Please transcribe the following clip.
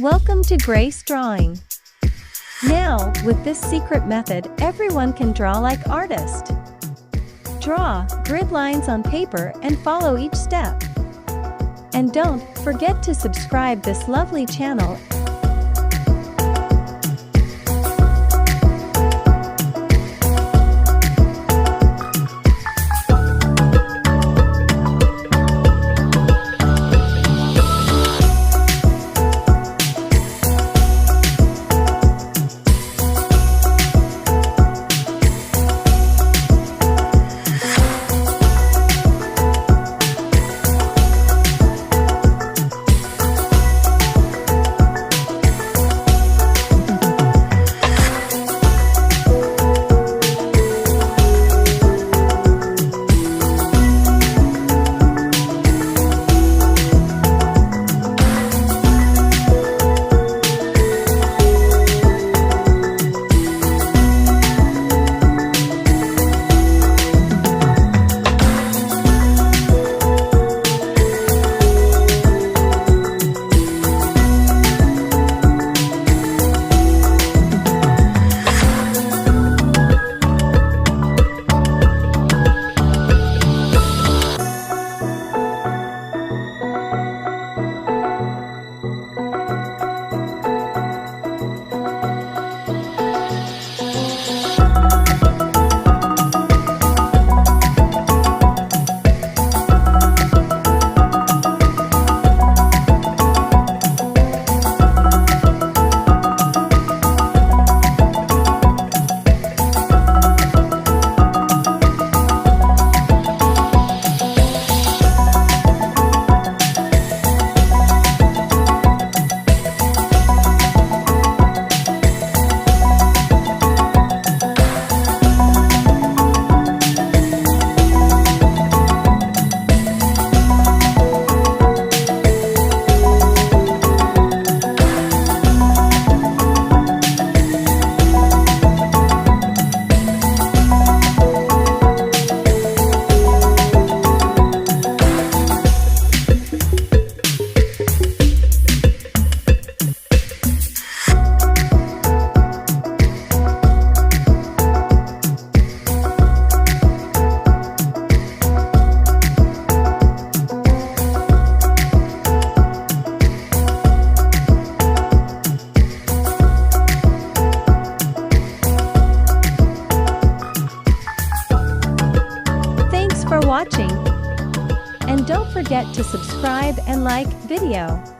Welcome to Grace Drawing. Now, with this secret method, everyone can draw like artists. Draw grid lines on paper and follow each step. And don't forget to subscribe this lovely channel. Thanks for watching. And don't forget to subscribe and like video.